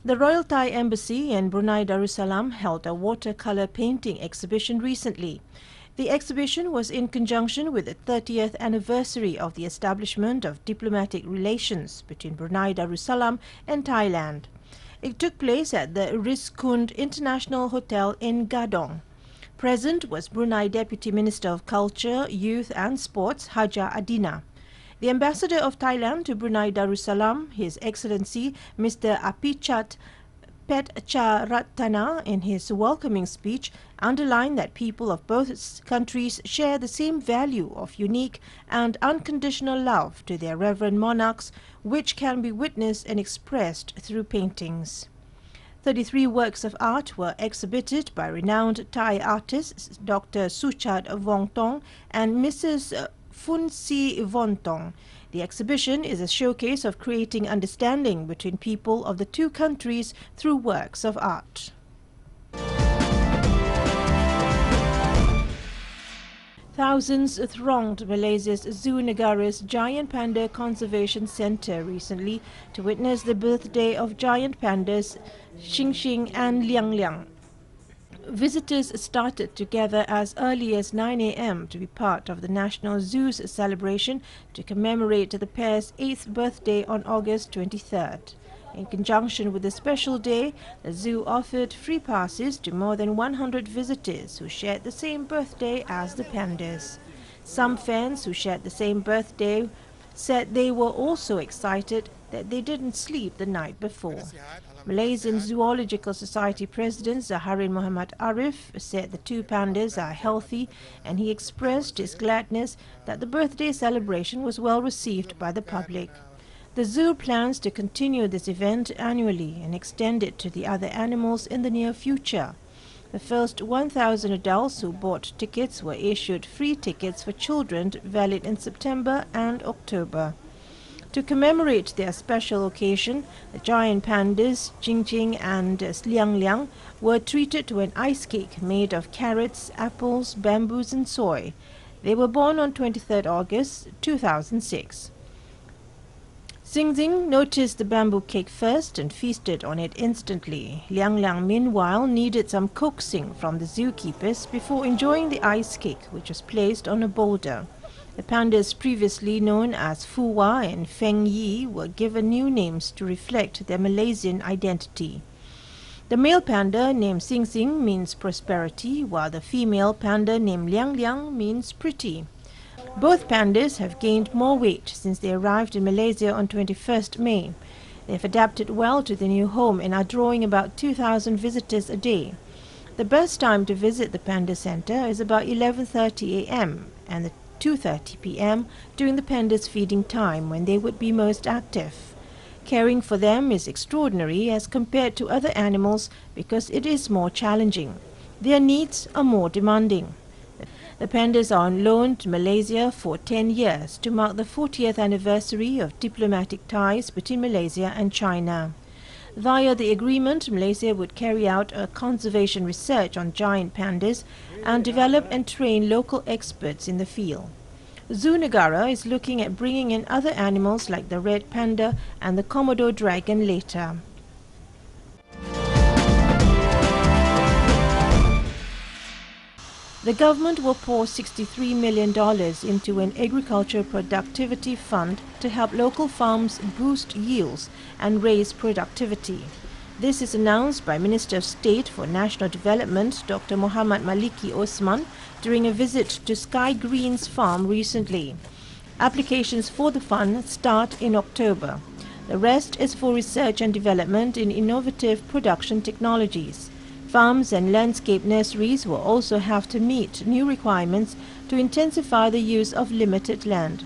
The Royal Thai Embassy in Brunei Darussalam held a watercolour painting exhibition recently. The exhibition was in conjunction with the 30th anniversary of the establishment of diplomatic relations between Brunei Darussalam and Thailand. It took place at the Rizkund International Hotel in Gadong. Present was Brunei Deputy Minister of Culture, Youth and Sports, Haja Adina. The Ambassador of Thailand to Brunei Darussalam, His Excellency Mr. Apichat Petcharatana, in his welcoming speech, underlined that people of both countries share the same value of unique and unconditional love to their reverend monarchs, which can be witnessed and expressed through paintings. 33 works of art were exhibited by renowned Thai artists Dr. Suchat Vongtong and Mrs. Phunsi Vontong. The exhibition is a showcase of creating understanding between people of the two countries through works of art. Thousands thronged Malaysia's Zoo Negara's Giant Panda Conservation Centre recently to witness the birthday of giant pandas Xing Xing and Liang Liang. Visitors started to gather as early as 9 a.m. to be part of the National Zoo's celebration to commemorate the pair's 8th birthday on August 23rd. In conjunction with the special day, the zoo offered free passes to more than 100 visitors who shared the same birthday as the pandas. Some fans who shared the same birthday said they were also excited that they didn't sleep the night before. Malaysian Zoological Society President Zaharin Muhammad Arif said the two pandas are healthy, and he expressed his gladness that the birthday celebration was well received by the public. The zoo plans to continue this event annually and extend it to the other animals in the near future. The first 1,000 adults who bought tickets were issued free tickets for children valid in September and October. To commemorate their special occasion, the giant pandas, Xing Xing and Liang Liang, were treated to an ice cake made of carrots, apples, bamboos and soy. They were born on 23rd August 2006. Xing Xing noticed the bamboo cake first and feasted on it instantly. Liang Liang, meanwhile, needed some coaxing from the zookeepers before enjoying the ice cake, which was placed on a boulder. The pandas previously known as Fuwa and Feng Yi were given new names to reflect their Malaysian identity. The male panda named Xing Xing means prosperity, while the female panda named Liang Liang means pretty. Both pandas have gained more weight since they arrived in Malaysia on 21st May. They have adapted well to the new home and are drawing about 2,000 visitors a day. The best time to visit the Panda Centre is about 11:30 a.m. and the 2:30 p.m. during the pandas' feeding time, when they would be most active. Caring for them is extraordinary as compared to other animals because it is more challenging. Their needs are more demanding. The pandas are on loan to Malaysia for 10 years to mark the 40th anniversary of diplomatic ties between Malaysia and China. Via the agreement, Malaysia would carry out a conservation research on giant pandas and develop and train local experts in the field. Zoo Negara is looking at bringing in other animals like the red panda and the Komodo dragon later. The government will pour $63 million into an agriculture productivity fund to help local farms boost yields and raise productivity. This is announced by Minister of State for National Development Dr. Muhammad Maliki Osman during a visit to Sky Green's farm recently. Applications for the fund start in October. The rest is for research and development in innovative production technologies. Farms and landscape nurseries will also have to meet new requirements to intensify the use of limited land.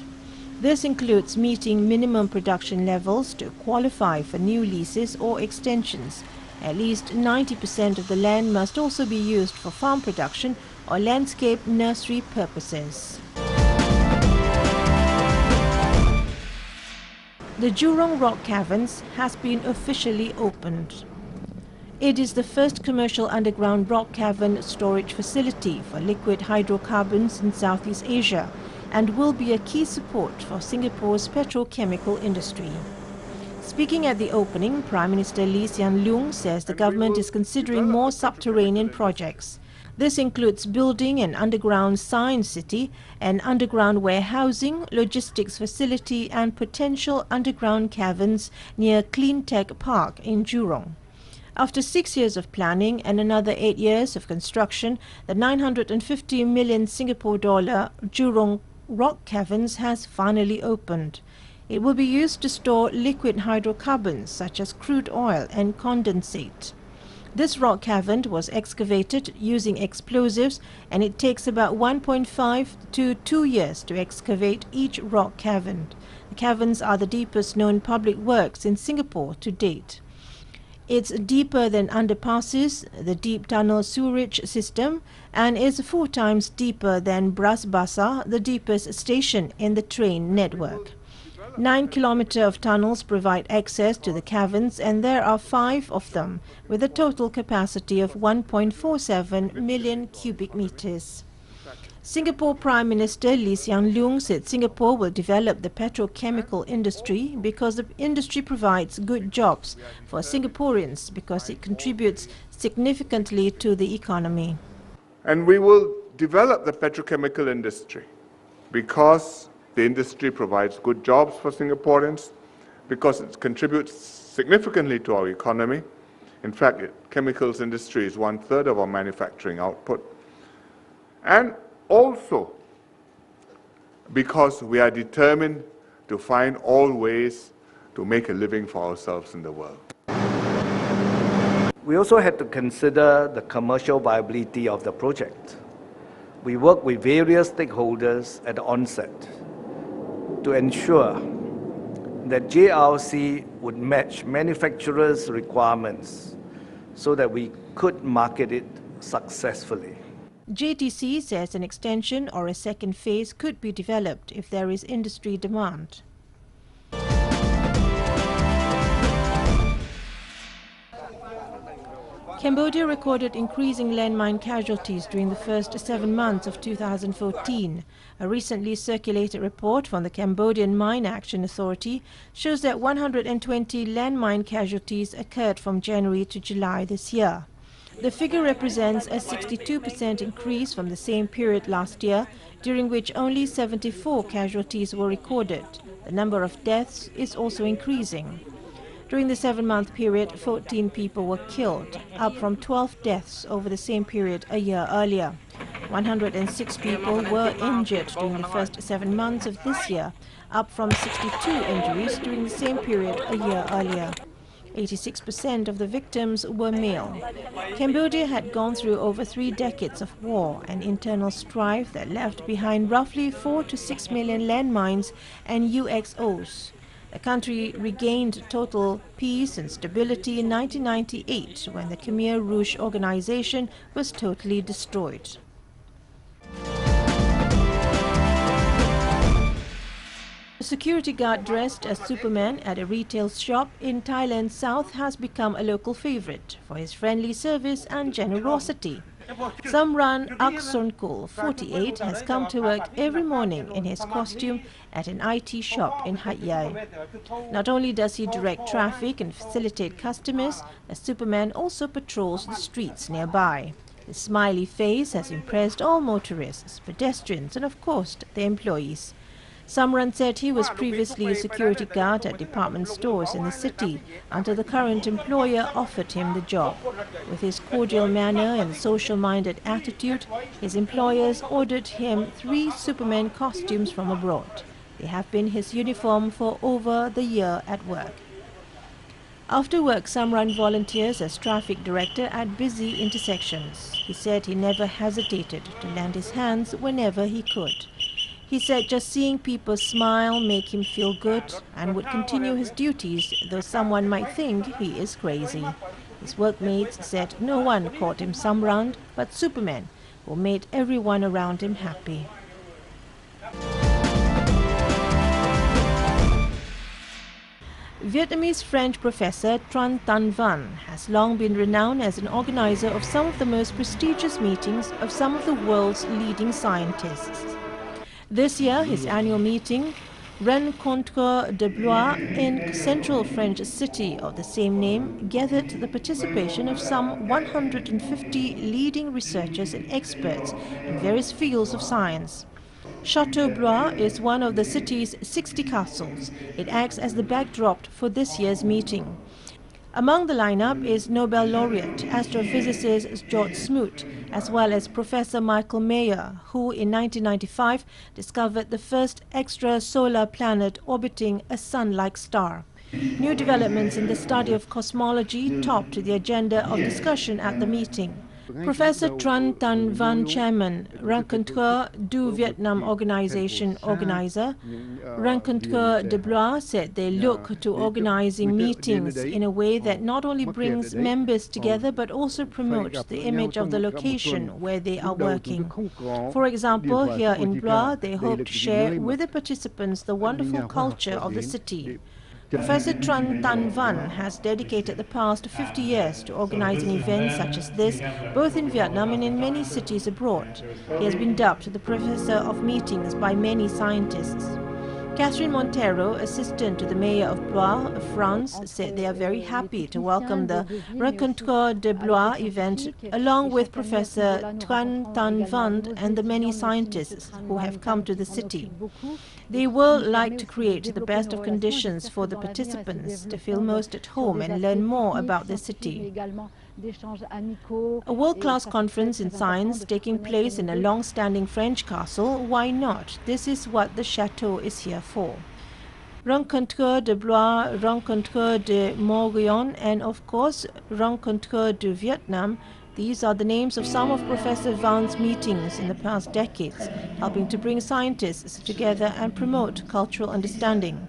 This includes meeting minimum production levels to qualify for new leases or extensions. At least 90% of the land must also be used for farm production or landscape nursery purposes. The Jurong Rock Caverns has been officially opened. It is the first commercial underground rock cavern storage facility for liquid hydrocarbons in Southeast Asia and will be a key support for Singapore's petrochemical industry. Speaking at the opening, Prime Minister Lee Hsien Loong says the government is considering more subterranean projects. This includes building an underground science city, an underground warehousing, logistics facility and potential underground caverns near Clean Tech Park in Jurong. After 6 years of planning and another 8 years of construction, the 950 million Singapore dollar Jurong Rock Caverns has finally opened. It will be used to store liquid hydrocarbons such as crude oil and condensate. This rock cavern was excavated using explosives, and it takes about 1.5 to 2 years to excavate each rock cavern. The caverns are the deepest known public works in Singapore to date. It's deeper than underpasses, the deep tunnel sewerage system, and is 4 times deeper than Bras Basah, the deepest station in the train network. 9 kilometers of tunnels provide access to the caverns, and there are 5 of them, with a total capacity of 1.47 million cubic meters. Singapore Prime Minister Lee Hsien Loong said Singapore will develop the petrochemical industry because the industry provides good jobs for Singaporeans because it contributes significantly to the economy. And we will develop the petrochemical industry because the industry provides good jobs for Singaporeans, because it contributes significantly to our economy. In fact, the chemicals industry is 1/3 of our manufacturing output. And also because we are determined to find all ways to make a living for ourselves in the world. We also had to consider the commercial viability of the project. We worked with various stakeholders at the onset to ensure that JRC would match manufacturers' requirements so that we could market it successfully. JTC says an extension or a second phase could be developed if there is industry demand. Cambodia recorded increasing landmine casualties during the first 7 months of 2014. A recently circulated report from the Cambodian Mine Action Authority shows that 120 landmine casualties occurred from January to July this year. The figure represents a 62% increase from the same period last year, during which only 74 casualties were recorded. The number of deaths is also increasing. During the 7-month period, 14 people were killed, up from 12 deaths over the same period a year earlier. 106 people were injured during the first 7 months of this year, up from 62 injuries during the same period a year earlier. 86% of the victims were male. Cambodia had gone through over 3 decades of war and internal strife that left behind roughly 4 to 6 million landmines and UXOs. The country regained total peace and stability in 1998 when the Khmer Rouge organization was totally destroyed. A security guard dressed as Superman at a retail shop in Thailand's south has become a local favorite for his friendly service and generosity. Samran Aksonkul, 48, has come to work every morning in his costume at an IT shop in Hat Yai. Not only does he direct traffic and facilitate customers, the Superman also patrols the streets nearby. His smiley face has impressed all motorists, pedestrians and of course the employees. Samran said he was previously a security guard at department stores in the city until the current employer offered him the job. With his cordial manner and social-minded attitude, his employers ordered him 3 Superman costumes from abroad. They have been his uniform for over the year at work. After work, Samran volunteers as traffic director at busy intersections. He said he never hesitated to lend his hands whenever he could. He said just seeing people smile make him feel good and would continue his duties, though someone might think he is crazy. His workmates said no one called him Samran, but Superman, who made everyone around him happy. Vietnamese-French professor Tran Tan Van has long been renowned as an organizer of some of the most prestigious meetings of some of the world's leading scientists. This year, his annual meeting Rencontre de Blois in central French city of the same name gathered the participation of some 150 leading researchers and experts in various fields of science. Chateau Blois is one of the city's 60 castles. It acts as the backdrop for this year's meeting. Among the lineup is Nobel laureate astrophysicist George Smoot, as well as Professor Michael Mayer, who in 1995 discovered the first extrasolar planet orbiting a sun-like star. New developments in the study of cosmology topped the agenda of discussion at the meeting. Professor Tran Tan Van, chairman, Rencontre du Vietnam organization organizer, Rencontre de Blois, said they look to organizing meetings in a way that not only brings members together but also promotes the image of the location where they are working. For example, here in Blois, they hope to share with the participants the wonderful culture of the city. Professor Tran Tan Van has dedicated the past 50 years to organizing events such as this, both in Vietnam and in many cities abroad. He has been dubbed the Professor of Meetings by many scientists. Catherine Montero, assistant to the mayor of Blois, France, said they are very happy to welcome the Rencontre de Blois event along with Professor Tran Tan Van and the many scientists who have come to the city. They will like to create the best of conditions for the participants to feel most at home and learn more about the city. A world-class conference in science taking place in a long-standing French castle, why not? This is what the chateau is here for. Rencontre de Blois, Rencontre de Morillon, and of course Rencontre du Vietnam. These are the names of some of Professor Van's meetings in the past decades, helping to bring scientists together and promote cultural understanding.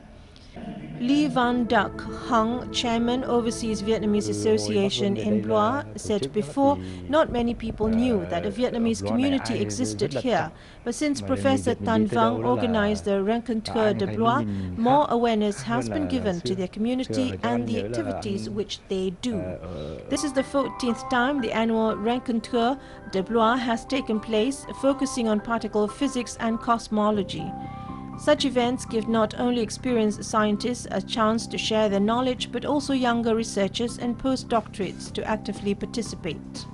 Lee Van Duc Hung, chairman Overseas Vietnamese Association in Blois, said before not many people knew that a Vietnamese community existed here, but since Professor Tan Vang organized the Rencontre de Blois, more awareness has been given to their community and the activities which they do. This is the 14th time the annual Rencontre de Blois has taken place, focusing on particle physics and cosmology. Such events give not only experienced scientists a chance to share their knowledge, but also younger researchers and postdoctorates to actively participate.